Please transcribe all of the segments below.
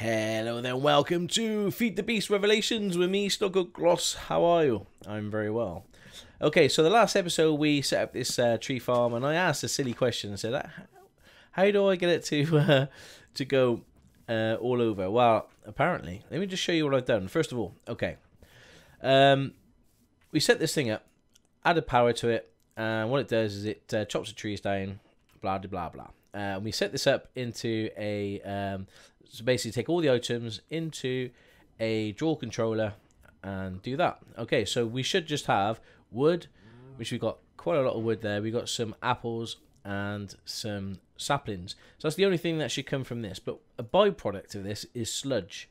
Hello there, welcome to Feed the Beast Revelations with me, Stockoglaws. How are you? I'm very well. Okay, so the last episode we set up this tree farm, and I asked a silly question. I said, "How do I get it to go all over?" Well, apparently, let me just show you what I've done. First of all, okay, we set this thing up, added power to it, and what it does is it chops the trees down, blah blah blah blah. We set this up into a so basically take all the items into a draw controller and do that. Okay, so we should just have wood, which we've got quite a lot of wood there. We've got some apples and some saplings. So that's the only thing that should come from this. But a byproduct of this is sludge.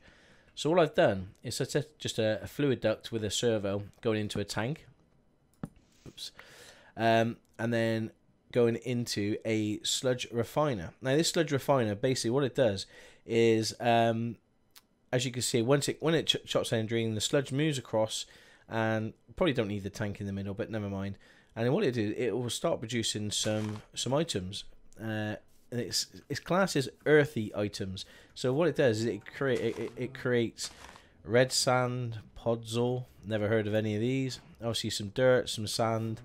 So all I've done is set just a fluid duct with a servo going into a tank. Oops. And then going into a sludge refiner. Now this sludge refiner, basically what it does is, as you can see, when it chops down drain, the sludge moves across, and probably don't need the tank in the middle, but never mind. And then what it do, it will start producing some items. And it's classed as earthy items. So what it does is it creates red sand, podzol. Never heard of any of these. Obviously some dirt, some sand,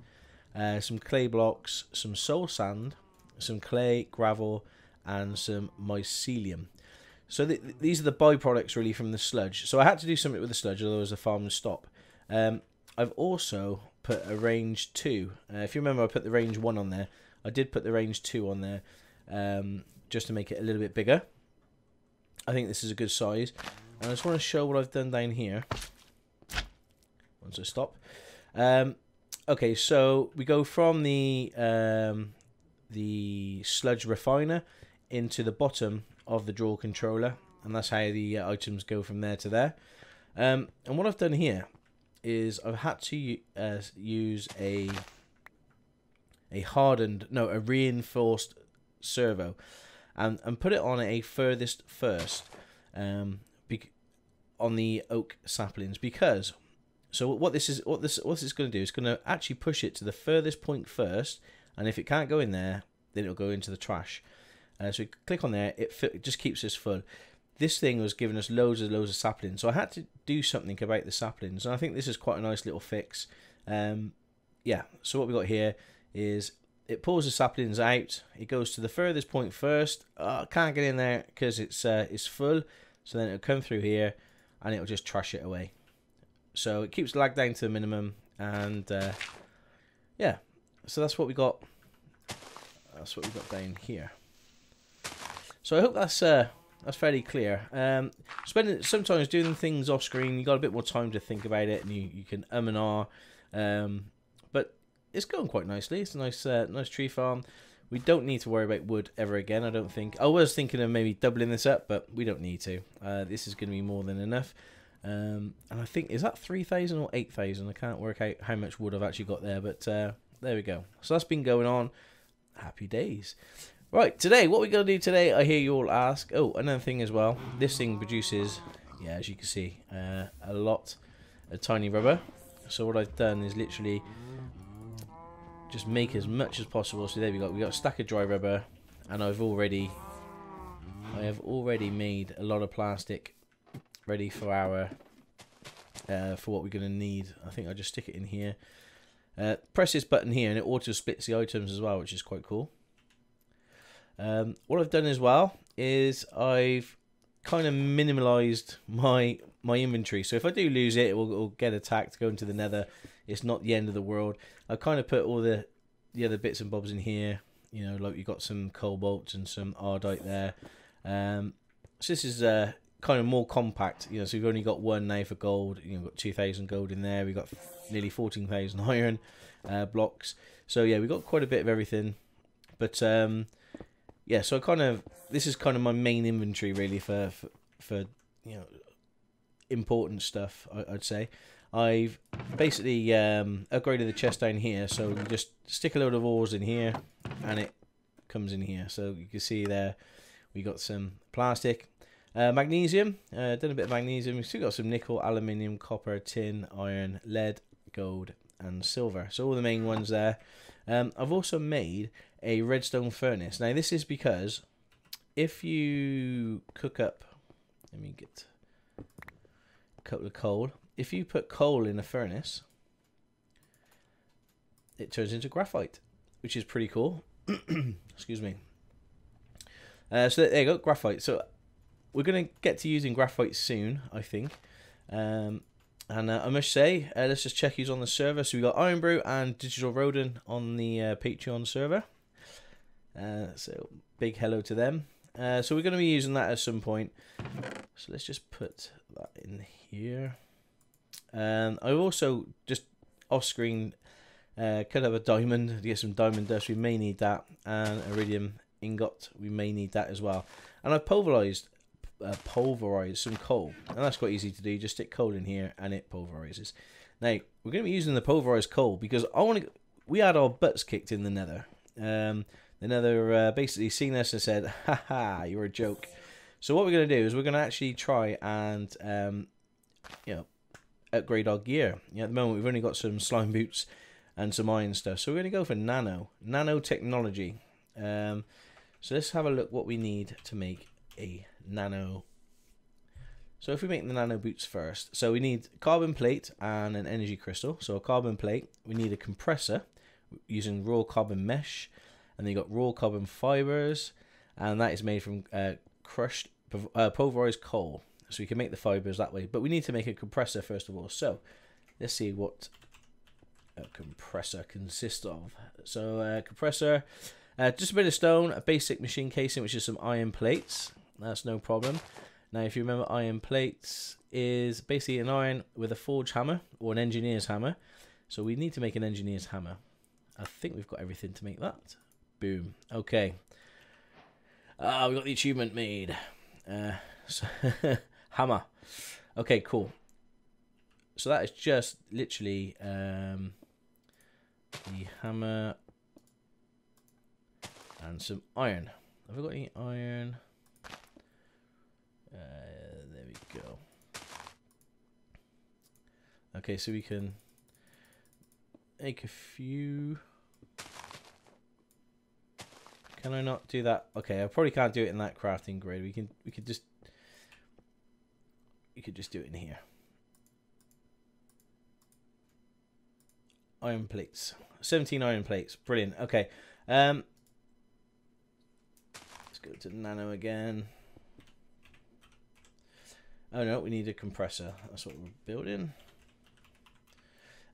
some clay blocks, some soul sand, some clay, gravel, and some mycelium. So these are the byproducts really from the sludge. So I had to do something with the sludge, otherwise the farm would stop. I've also put a range 2. If you remember, I put the range 1 on there. I did put the range 2 on there just to make it a little bit bigger. I think this is a good size. And I just want to show what I've done down here. Once I stop. Okay, so we go from the sludge refiner into the bottom of the draw controller, and that's how the items go from there to there. And what I've done here is I've had to use a reinforced servo and put it on a furthest first on the oak saplings, because what this is going to do is going to actually push it to the furthest point first, and if it can't go in there, then it'll go into the trash. So you click on there, it just keeps us full. This thing was giving us loads of saplings, so I had to do something about the saplings, and I think this is quite a nice little fix. Yeah, so what we got here is it pulls the saplings out, it goes to the furthest point first. Can't get in there because it's full, so then it'll come through here and it'll just trash it away. So it keeps lag down to the minimum, and yeah, so that's what we got. That's what we got down here. So I hope that's fairly clear. Sometimes doing things off screen, you got a bit more time to think about it, and you can and ah. But it's going quite nicely. It's a nice tree farm. We don't need to worry about wood ever again, I don't think. I was thinking of maybe doubling this up, but we don't need to. This is going to be more than enough. And I think, is that 3,000 or 8,000? I can't work out how much wood I've actually got there, but there we go. So that's been going on. Happy days. Right, today, what we're going to do today, I hear you all ask. Oh, another thing as well. This thing produces, yeah, as you can see, a lot of tiny rubber. So what I've done is literally just make as much as possible. So there we go. We got a stack of dry rubber, and I have already made a lot of plastic ready for our for what we're going to need. I think I'll just stick it in here. Press this button here, and it auto splits the items as well, which is quite cool. What I've done as well is I've kind of minimalized my inventory. So if I do lose it, it will get attacked, go into the nether. It's not the end of the world. I've kind of put all the other bits and bobs in here. You know, like you've got some cobalt and some ardite there. So this is kind of more compact. You know, so we've only got 1 now for gold. You know, we've got 2,000 gold in there. We've got nearly 14,000 iron blocks. So yeah, we've got quite a bit of everything. But yeah, so this is kind of my main inventory really for you know, important stuff. I'd say I've basically upgraded the chest down here, so we just stick a load of ores in here, and it comes in here. So you can see there we got some plastic, magnesium. Done a bit of magnesium. We've still got some nickel, aluminium, copper, tin, iron, lead, gold, and silver. So all the main ones there. I've also made a redstone furnace. Now this is because if you cook up Let me get a couple of coal. If you put coal in a furnace, it turns into graphite, which is pretty cool. Excuse me. So there you go, graphite. So we're going to get to using graphite soon, I think. And I must say, let's just check who's on the server. So we got Iron Brew and Digital Rodent on the Patreon server. So big hello to them. So we're going to be using that at some point. So let's just put that in here. I also just off screen could have a diamond to get some diamond dust. We may need that, and iridium ingot. We may need that as well. And I've pulverized some coal, and that's quite easy to do. Just stick coal in here, and it pulverizes. Now we're going to be using the pulverized coal because we had our butts kicked in the Nether. The Nether basically seen us and said, "Haha, you're a joke." So what we're going to do is we're going to actually try and upgrade our gear. At the moment we've only got some slime boots and some iron stuff, so we're going to go for nano technology. So let's have a look what we need to make a nano. So if we make the nano boots first, so we need carbon plate and an energy crystal. So a carbon plate, we need a compressor using raw carbon mesh, and then you got raw carbon fibers, and that is made from crushed pulverized coal. So we can make the fibers that way, but we need to make a compressor first of all. So let's see what a compressor consists of. So compressor, just a bit of stone, a basic machine casing, which is some iron plates. That's no problem. Now if you remember, iron plates is basically an iron with a forge hammer or an engineer's hammer. So we need to make an engineer's hammer. I think we've got everything to make that. Boom. Okay. We got the achievement made. Hammer. Okay, cool. So that is just literally the hammer and some iron. Have I got any iron? There we go. Okay, so we can make a few. Can I not do that? Okay, I probably can't do it in that crafting grid. We could just do it in here. Iron plates. 17 iron plates. Brilliant. Okay. Let's go to nano again. Oh no, we need a compressor. That's what we're building.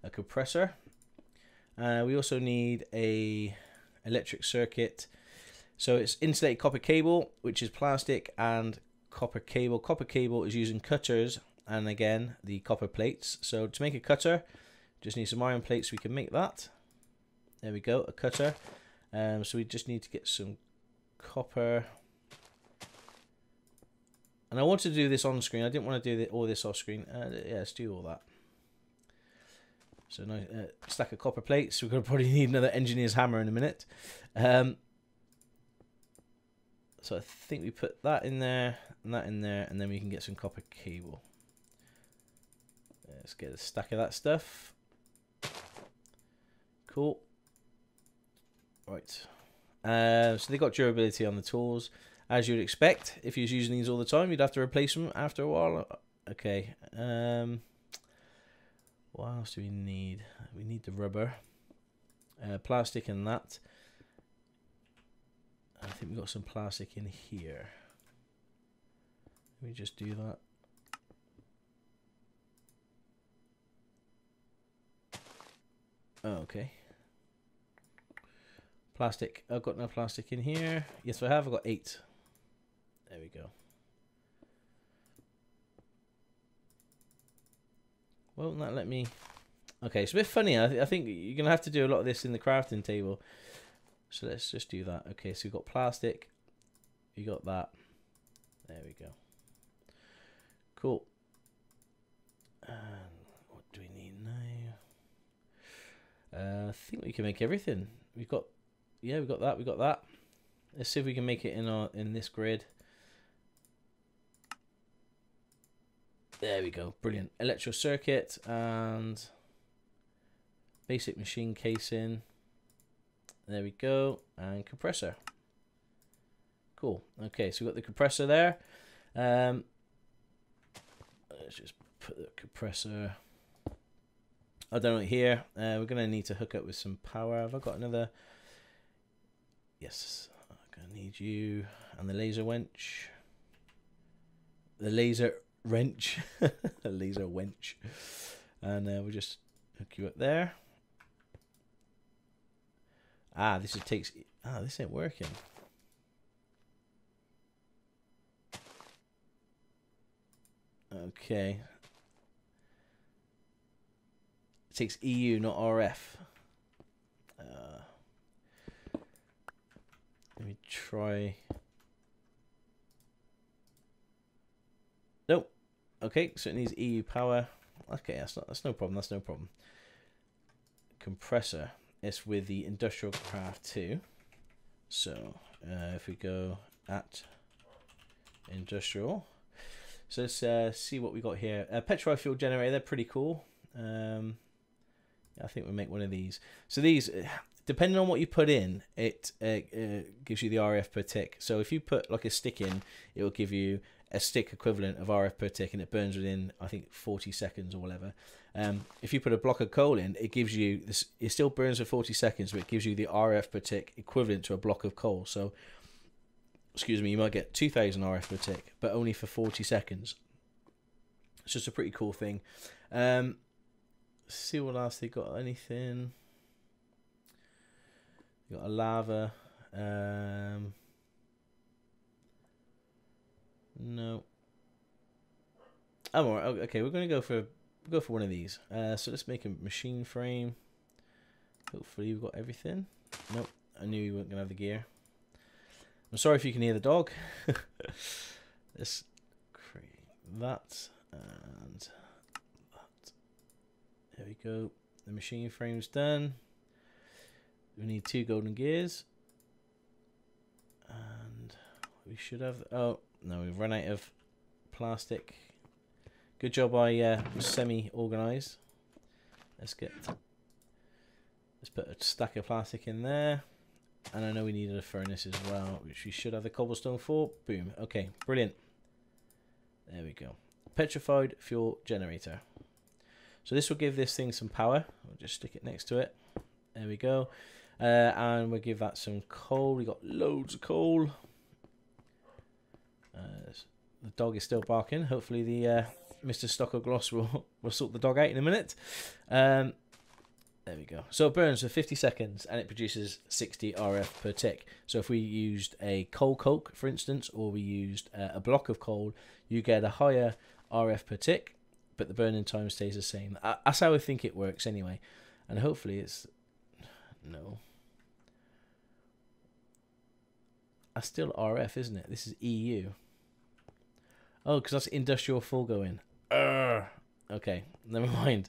A compressor. We also need a electric circuit. So it's insulated copper cable, which is plastic, and copper cable. Copper cable is using cutters, and again the copper plates. So to make a cutter, just need some iron plates. We can make that. There we go, a cutter. So we just need to get some copper. And I want to do this on screen. I didn't want to do all this off screen. Yeah, let's do all that. So now stack of copper plates. We're going to probably need another engineer's hammer in a minute. So I think we put that in there and that in there, and then we can get some copper cable. Let's get a stack of that stuff. Cool. Right. So they got durability on the tools, as you'd expect. If you're using these all the time, you'd have to replace them after a while. Okay. What else do we need? We need the rubber, plastic, and that. I think we've got some plastic in here. Let me just do that. Oh, okay. Plastic. I've got no plastic in here. Yes, I have. I've got 8. There we go. Won't that let me? Okay, it's a bit funny. I think you're going to have to do a lot of this in the crafting table. So let's just do that. Okay, so we've got plastic. You got that. There we go. Cool. And what do we need now? I think we can make everything. We've got, yeah, we've got that. We've got that. Let's see if we can make it in this grid. There we go. Brilliant. Electro circuit and basic machine casing. There we go. And compressor. Cool. Okay, so we've got the compressor there. Let's just put the compressor. I don't know here. We're gonna need to hook up with some power. Have I got another? Yes, I'm gonna need you and the laser wench. The laser wrench, a laser wench, and we'll just hook you up there. This ain't working. Okay. It takes EU, not RF. Let me try. Nope. Okay, so it needs EU power. Okay, that's no problem. That's no problem. Compressor. It's with the Industrial Craft 2. So if we go at Industrial. So let's see what we got here. Petrol fuel generator, they're pretty cool. I think we'll make one of these. So these, depending on what you put in, it gives you the RF per tick. So if you put like a stick in, it will give you a stick equivalent of RF per tick, and it burns within, I think, 40 seconds or whatever. If you put a block of coal in, it gives you this. It still burns for 40 seconds, but it gives you the RF per tick equivalent to a block of coal. So, excuse me, you might get 2,000 RF per tick, but only for 40 seconds. It's just a pretty cool thing. Let's see what else they got. Anything? You got a lava. No. Oh, okay. We're gonna go for one of these. So let's make a machine frame. Hopefully we've got everything. Nope. I knew we weren't gonna have the gear. I'm sorry if you can hear the dog. Let's create that and that. There we go. The machine frame's done. We need 2 golden gears. And we should have... Oh, no, we've run out of plastic. Good job, I was semi-organised. Let's put a stack of plastic in there. And I know we needed a furnace as well, which we should have the cobblestone for. Boom. Okay, brilliant. There we go. Petrified fuel generator. So this will give this thing some power. We'll just stick it next to it. There we go. And we'll give that some coal. We got loads of coal. The dog is still barking. Hopefully the Mr. Stockoglaws will sort the dog out in a minute. There we go. So it burns for 50 seconds and it produces 60 RF per tick. So if we used a coal coke, for instance, or we used a block of coal, you get a higher RF per tick, but the burning time stays the same. That's how I think it works anyway. And hopefully it's... No. That's still RF, isn't it? This is EU. Oh, because that's industrial full going. Okay, never mind.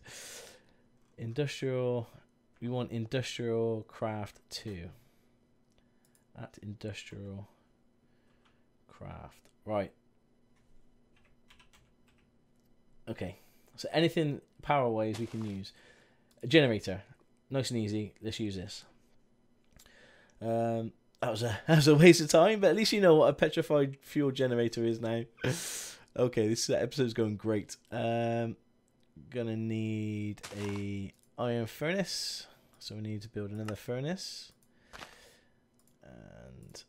Industrial, we want Industrial Craft 2. At Industrial Craft. Right. Okay. So anything power-wise we can use. A generator. Nice and easy. Let's use this. That was a waste of time, but at least you know what a petrified fuel generator is now. Okay, this episode's going great. Gonna need a iron furnace, so we need to build another furnace, and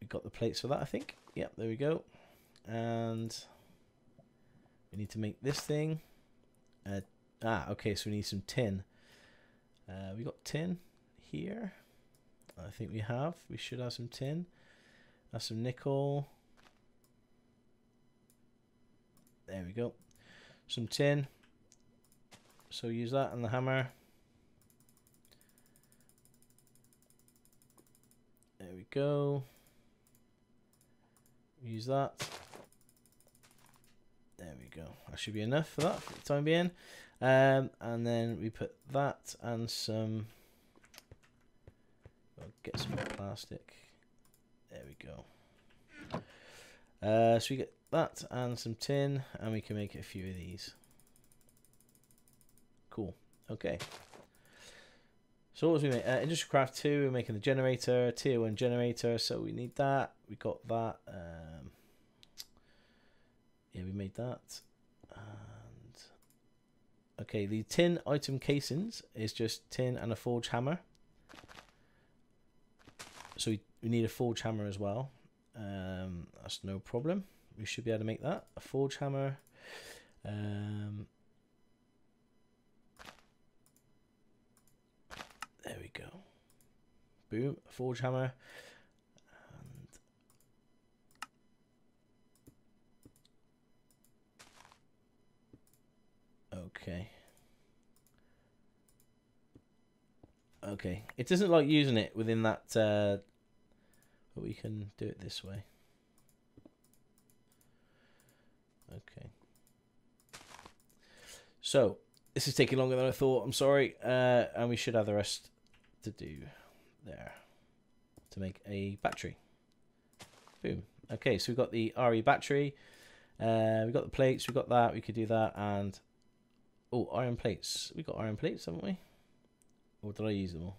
we got the plates for that, I think. Yep, there we go. And we need to make this thing. Okay, so we need some tin. We got tin here. I think we have. We should have some tin. That's some nickel. There we go. Some tin. So use that and the hammer. There we go. Use that. There we go. That should be enough for that for the time being. And then we put that and some... I'll get some more plastic. There we go. So we get that and some tin, and we can make a few of these. Cool. Okay. So what was we make? Industrial Craft 2, we're making the generator, tier 1 generator, so we need that. We got that. Yeah, we made that. Okay, the tin item casings is just tin and a forge hammer. So we need a forge hammer as well. That's no problem. We should be able to make that. A forge hammer. There we go. Boom, a forge hammer. And okay. Okay, it doesn't like using it within that, but we can do it this way. Okay. So, this is taking longer than I thought, I'm sorry, and we should have the rest to do there to make a battery. Boom. Okay, so we've got the RE battery, we've got the plates, we've got that, we could do that, and, oh, iron plates. We've got iron plates, haven't we? Or did I use them all?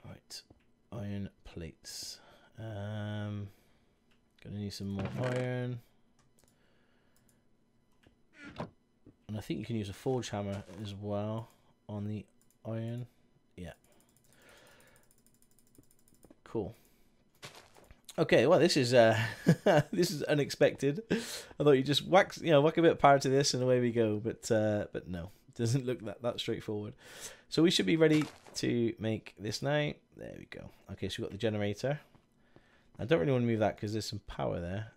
Right, iron plates. Gonna need some more iron. And I think you can use a forge hammer as well on the iron. Yeah. Cool. Okay, well this is this is unexpected. I thought you just whack a bit of power to this and away we go, but no. Doesn't look that straightforward. So we should be ready to make this now. There we go. Okay, so we've got the generator. I don't really want to move that because there's some power there.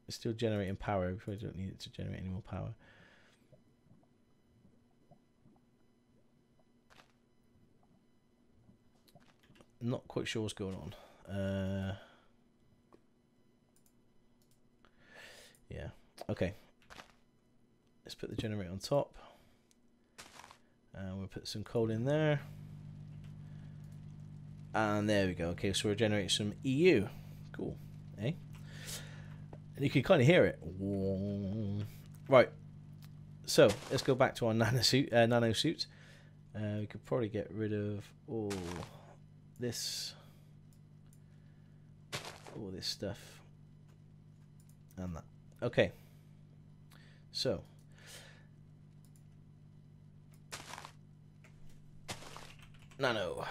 It's still generating power. We probably don't need it to generate any more power. Not quite sure what's going on. Yeah. Okay. Let's put the generator on top. And we'll put some coal in there. And there we go. Okay, so we're generating some EU. Cool. Eh? And you can kind of hear it. Right. So, let's go back to our Nanosuit. We could probably get rid of all this stuff. And that. Okay. So. Nano.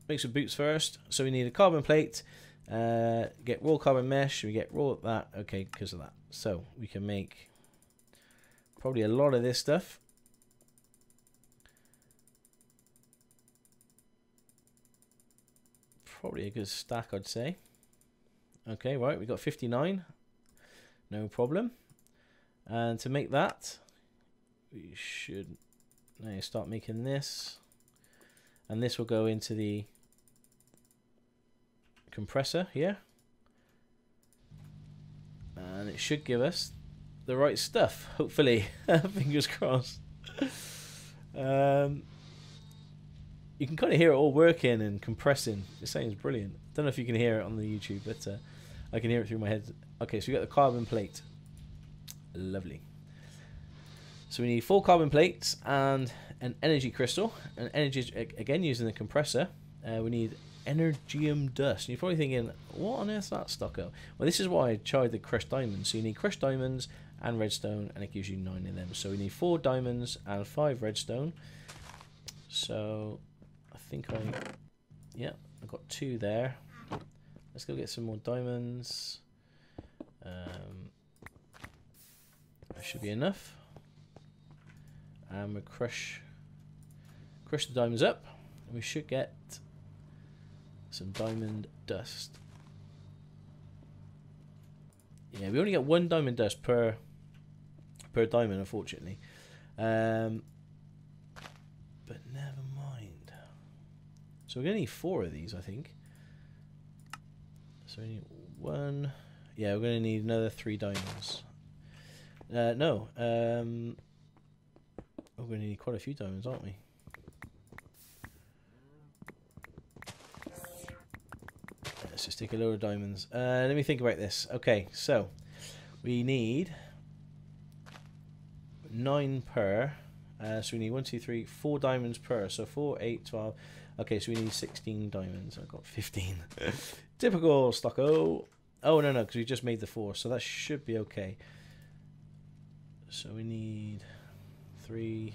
Make some boots first. So we need a carbon plate. Get raw carbon mesh. We get raw that. Okay, because of that. So we can make probably a lot of this stuff. Probably a good stack, I'd say. Okay, right. We got 59. No problem. And to make that, we should now start making this, and this will go into the compressor here, and it should give us the right stuff, hopefully. Fingers crossed. You can kind of hear it all working and compressing. It sounds brilliant. Don't know if you can hear it on the YouTube, but I can hear it through my head. Okay, so we got the carbon plate. Lovely. So we need 4 carbon plates and an energy crystal. And energy, again, using the compressor. We need energium dust. And you're probably thinking, what on earth is that, Stocko? Well, this is why I tried the crushed diamonds. So you need crushed diamonds and redstone, and it gives you 9 of them. So we need 4 diamonds and 5 redstone. So I think yeah, I've got 2 there. Let's go get some more diamonds. That should be enough. And we'll crush the diamonds up, and we should get some diamond dust. Yeah, we only get 1 diamond dust per diamond, unfortunately. But never mind. So we're gonna need 4 of these, I think. So we need 1. Yeah, we're gonna need another 3 diamonds. No. We're going to need quite a few diamonds, aren't we? Let's just take a load of diamonds. Let me think about this. Okay, so we need 9 per. So we need 1, 2, 3, 4 diamonds per. So 4, 8, 12. Okay, so we need 16 diamonds. I've got 15. Typical Stocko. Oh, no, because we just made the 4. So that should be okay. So we need 3.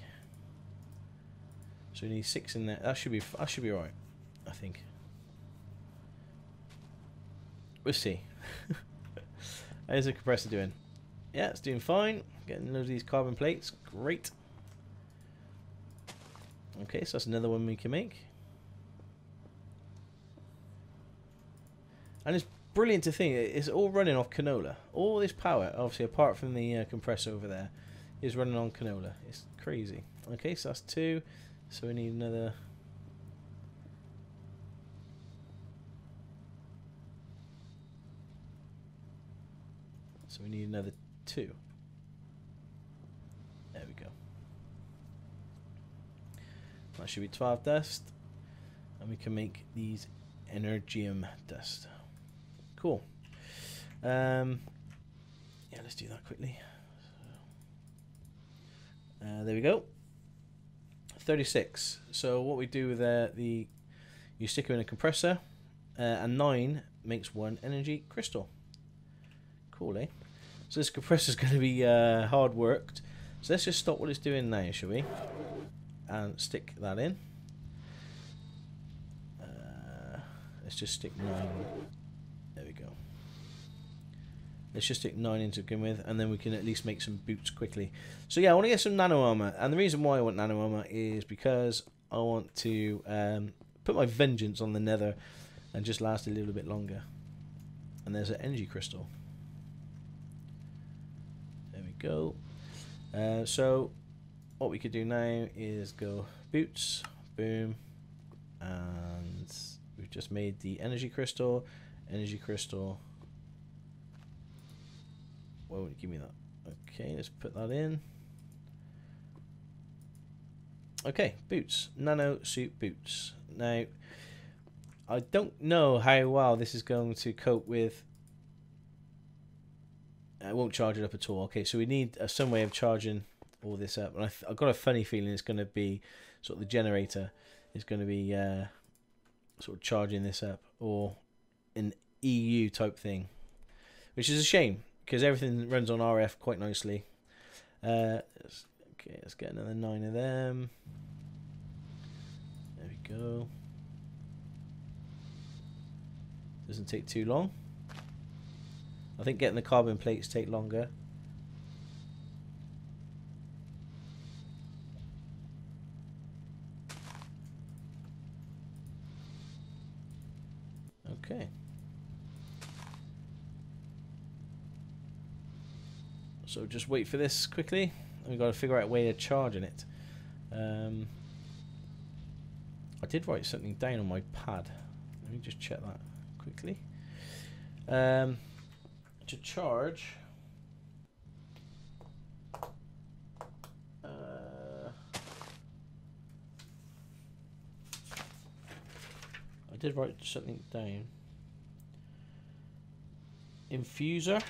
So we need 6 in there. That should be right, I think. We'll see. How's the compressor doing? Yeah, it's doing fine. Getting loads of these carbon plates. Great. Okay, so that's another one we can make. And it's brilliant to think it's all running off canola. All this power, obviously, apart from the compressor over there, is running on canola. It's crazy. Okay, so that's 2. So we need another. So we need another 2. There we go. That should be 12 dust. And we can make these energium dust. Cool. Yeah, let's do that quickly. There we go. 36. So what we do with you stick them in a compressor, and 9 makes 1 energy crystal. Cool, eh? So this compressor is going to be hard worked. So let's just stop what it's doing now, shall we? And stick that in. Let's just stick 9. There we go. Let's just stick 9 in to begin with, and then we can at least make some boots quickly. So yeah, I want to get some nano armor, and the reason why I want nano armor is because I want to put my vengeance on the nether and just last a little bit longer. And there's an energy crystal. There we go. So what we could do now is go boots, boom, and we've just made the energy crystal. Why won't it give me that? Okay, let's put that in. Okay, boots. Nanosuit boots. Now, I don't know how well this is going to cope with. I won't charge it up at all. Okay, so we need some way of charging all this up. And I've got a funny feeling it's going to be sort of the generator is going to be sort of charging this up, or an EU type thing, which is a shame because everything runs on RF quite nicely. Okay, let's get another 9 of them. There we go. Doesn't take too long. I think getting the carbon plates take longer. Okay. So just wait for this quickly. We've got to figure out a way of charging it. I did write something down on my pad. Let me just check that quickly. To charge, I did write something down. Infuser.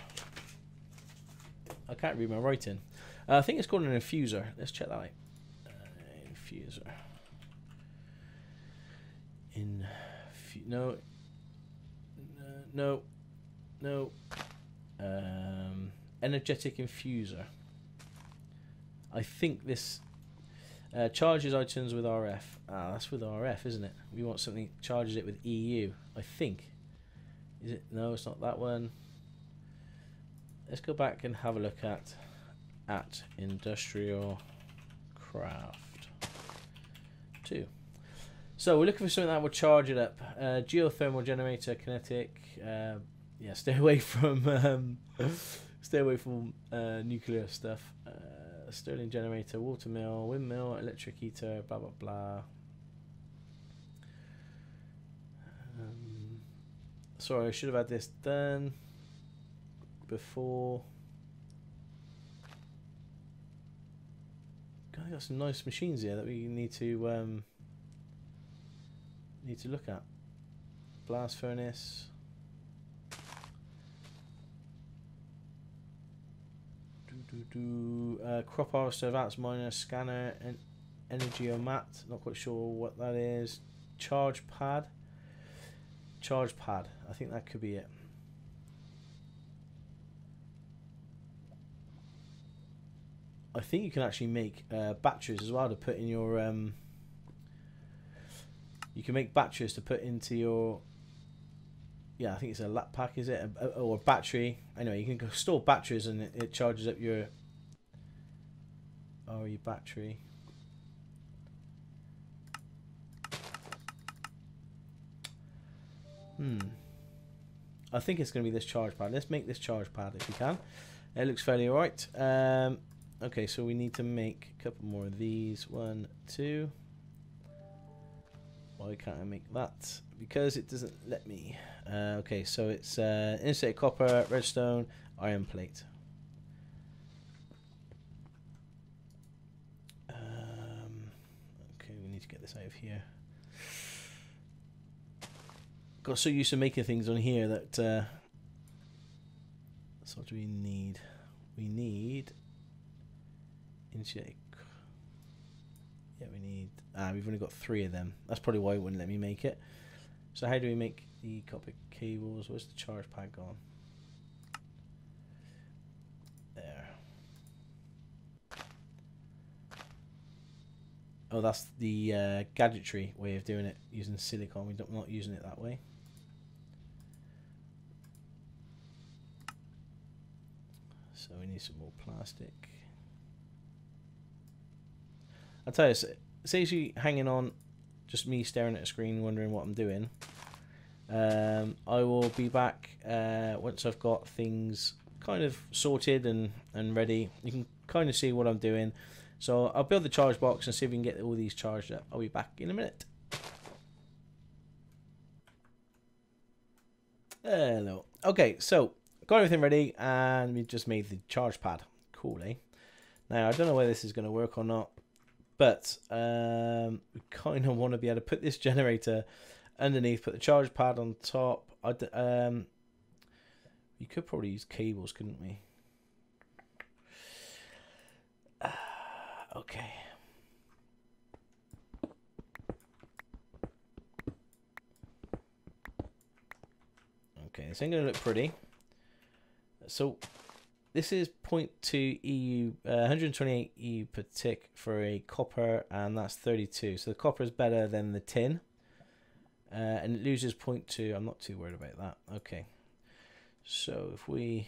I can't read my writing. I think it's called an infuser. Let's check that out. Infuser. No. Energetic infuser. I think this charges items with RF. Ah, that's with RF, isn't it? We want something that charges it with EU. I think. Is it? No, it's not that one. Let's go back and have a look at industrial craft 2. So we're looking for something that will charge it up. Geothermal generator, kinetic. Yeah, stay away from nuclear stuff. Stirling generator, water mill, windmill, electric heater, blah blah blah. Sorry, I should have had this done before. God, I got some nice machines here that we need to look at. Blast furnace. Crop harvester, advanced miner, scanner, and energiomat. Not quite sure what that is. Charge pad. I think that could be it. I think you can actually make batteries as well to put in your you can make batteries to put into your, yeah, I think it's a lap pack, is it? Or a battery. Anyway, you can store batteries and it charges up your battery. I think it's going to be this charge pad. Let's make this charge pad if we can. It looks fairly alright. Okay, so we need to make a couple more of these. 1, 2. Why can't I make that? Because it doesn't let me. Okay, so it's insulated copper, redstone, iron plate. Okay, we need to get this out of here. Got so used to making things on here that. So what do we need? We need insulated. Yeah, we need. We've only got 3 of them. That's probably why it wouldn't let me make it. So how do we make the copper cables? Where's the charge pad gone? There. Oh, that's the gadgetry way of doing it, using silicon. We're not using it that way. So we need some more plastic. I'll tell you, saves you hanging on, just me staring at a screen wondering what I'm doing. I will be back once I've got things kind of sorted and ready. You can kind of see what I'm doing. So I'll build the charge box and see if we can get all these charged up. I'll be back in a minute. Hello. Okay, so got everything ready and we just made the charge pad. Cool, eh? Now I don't know whether this is going to work or not. But we kind of want to be able to put this generator underneath, put the charge pad on top. We could probably use cables, couldn't we? Okay. Okay, this ain't going to look pretty. So this is 0.2 EU, 128 EU per tick for a copper, and that's 32. So the copper is better than the tin, and it loses 0.2. I'm not too worried about that. Okay, so if we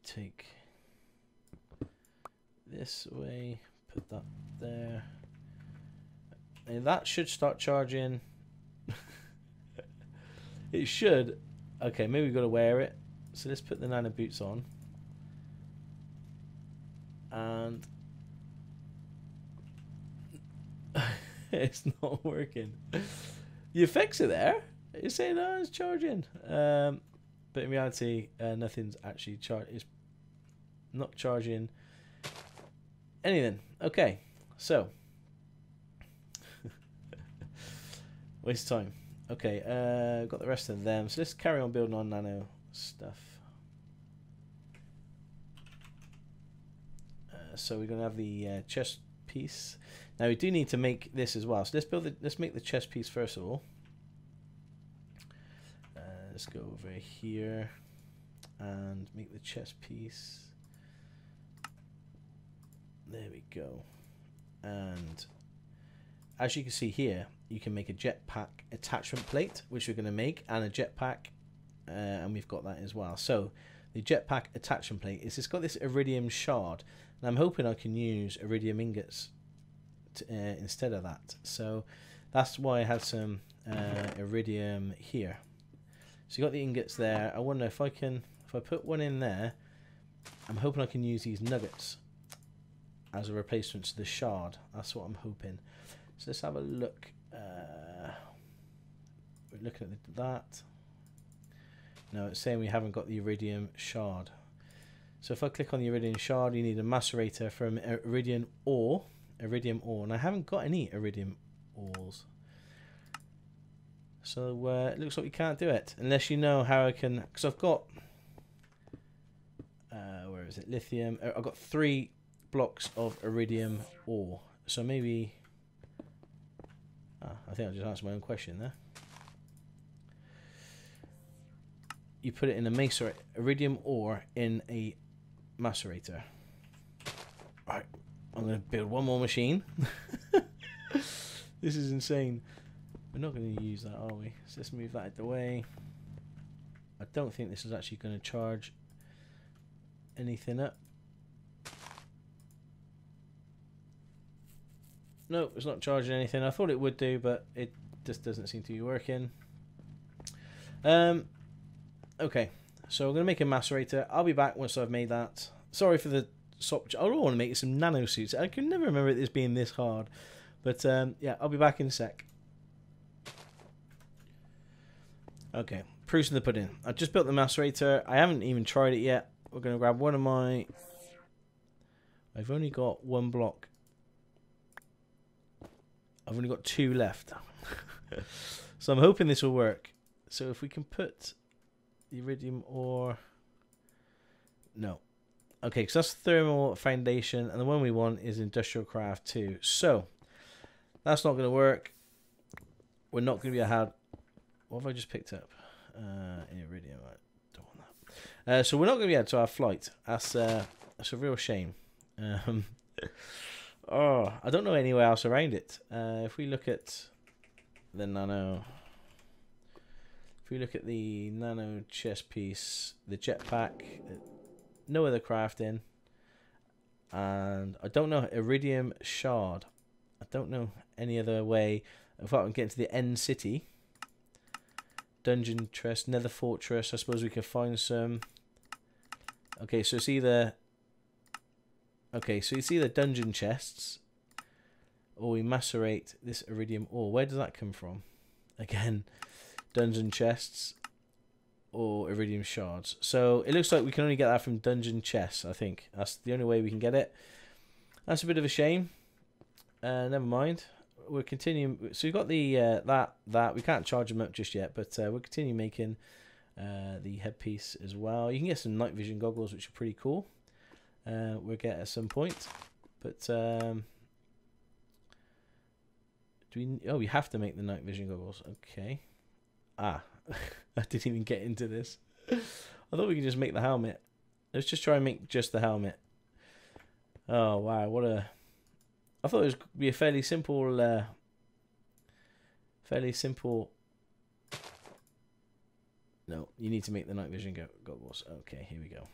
take this way, put that there, and that should start charging. It should. Okay, maybe we've got to wear it. So let's put the Nano boots on, and it's not working. The effects are there. It's saying, "Oh, it's charging," but in reality, nothing's actually charged. It's not charging anything. Okay, so waste of time. Okay, got the rest of them. So let's carry on building on Nano stuff. So we're gonna have the chest piece. Now we do need to make this as well. So let's build it. Let's make the chest piece first of all. Let's go over here and make the chest piece. There we go. And as you can see here, you can make a jetpack attachment plate, which we're going to make, and a jetpack, and we've got that as well. So the jetpack attachment plate is, it's got this iridium shard, and I'm hoping I can use iridium ingots instead of that. So that's why I have some iridium here. So you got the ingots there. I wonder if I can, if I put one in there, I'm hoping I can use these nuggets as a replacement to the shard. That's what I'm hoping. So let's have a look. We're looking at that. No, it's saying we haven't got the iridium shard. So if I click on the iridium shard, you need a macerator from iridium ore. And I haven't got any iridium ores. So it looks like we can't do it unless you know how I can. Because I've got where is it? Lithium. I've got 3 blocks of iridium ore. So maybe I think I just answered my own question there. You put it in a macer iridium ore in a macerator. Right, I'm going to build one more machine. This is insane. We're not going to use that, are we? So let's move that out of the way. I don't think this is actually going to charge anything up. No, it's not charging anything. I thought it would do, but it just doesn't seem to be working. Okay, so I'm going to make a macerator. I'll be back once I've made that. Sorry for the swap. I don't want to make some nanosuits. I can never remember this being this hard. But yeah, I'll be back in a sec. Okay, proofs in the pudding. I've just built the macerator. I haven't even tried it yet. We're going to grab one of my... I've only got one block. I've only got 2 left. So I'm hoping this will work. So if we can put the iridium ore... No. Okay, because that's thermal foundation, and the one we want is industrial craft 2. So that's not going to work. We're not going to be able... What have I just picked up? Iridium. I don't want that. So we're not going to be able to have flight. That's a real shame. Oh, I don't know anywhere else around it. If we look at the Nano... If we look at the Nano chest piece, the jetpack, no other crafting, and I don't know, iridium shard. I don't know any other way. If I can get into the end city, dungeon chest, nether fortress, I suppose we can find some. Okay, so it's either... Okay, so it's either dungeon chests, or we macerate this iridium ore. Where does that come from? Again, dungeon chests or iridium shards. So it looks like we can only get that from dungeon chests, I think. That's the only way we can get it. That's a bit of a shame. Never mind. We're continuing. So we've got the that. We can't charge them up just yet, but we'll continue making the headpiece as well. You can get some night vision goggles, which are pretty cool. We'll get at some point. But do we... Oh, we have to make the night vision goggles. Okay. Ah, I didn't even get into this. I thought we could just make the helmet. Let's just try and make just the helmet. Oh, wow. What a... I thought it was be a fairly simple... No, you need to make the night vision goggles. Okay, here we go.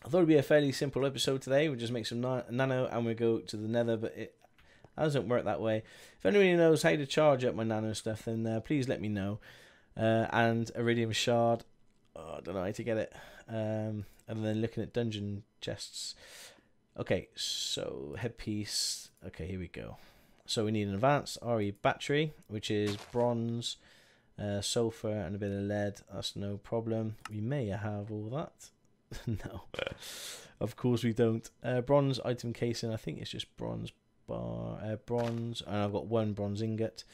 I thought it'd be a fairly simple episode today. We'll just make some nano and we'll go to the nether, but it doesn't work that way. If anybody knows how to charge up my nano stuff, then please let me know. And iridium shard, I don't know how to get it. And then looking at dungeon chests. Okay, so headpiece. Okay, here we go. So we need an advanced RE battery, which is bronze, sulfur, and a bit of lead. That's no problem. We may have all that. No, of course we don't. Bronze item casing. I think it's just bronze bar, bronze, and I've got 1 bronze ingot.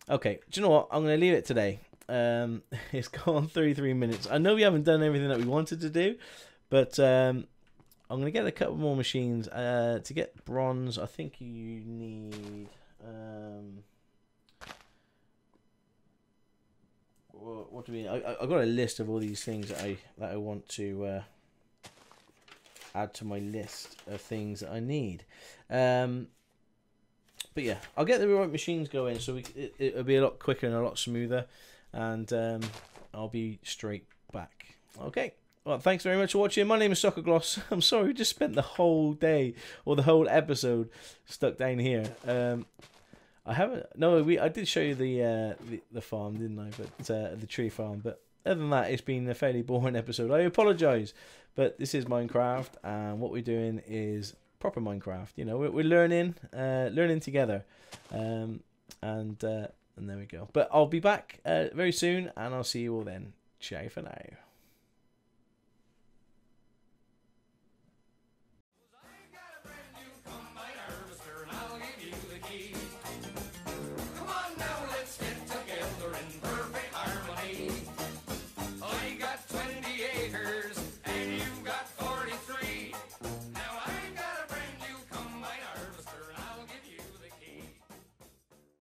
Okay, do you know what? I'm going to leave it today. It's gone 33 minutes. I know we haven't done everything that we wanted to do, but I'm going to get a couple more machines. To get bronze, I think you need... what do we... I've got a list of all these things that I want to add to my list of things that I need. But yeah, I'll get the right machines going, so it'll be a lot quicker and a lot smoother, and I'll be straight back. Okay. Well, thanks very much for watching. My name is Stockoglaws. I'm sorry, we just spent the whole day or the whole episode stuck down here. I haven't. No, I did show you the farm, didn't I? But the tree farm. But other than that, it's been a fairly boring episode. I apologise, but this is Minecraft, and what we're doing is proper Minecraft. You know, we're learning together, and there we go. But I'll be back very soon, and I'll see you all then. Ciao for now. I'll give you the key.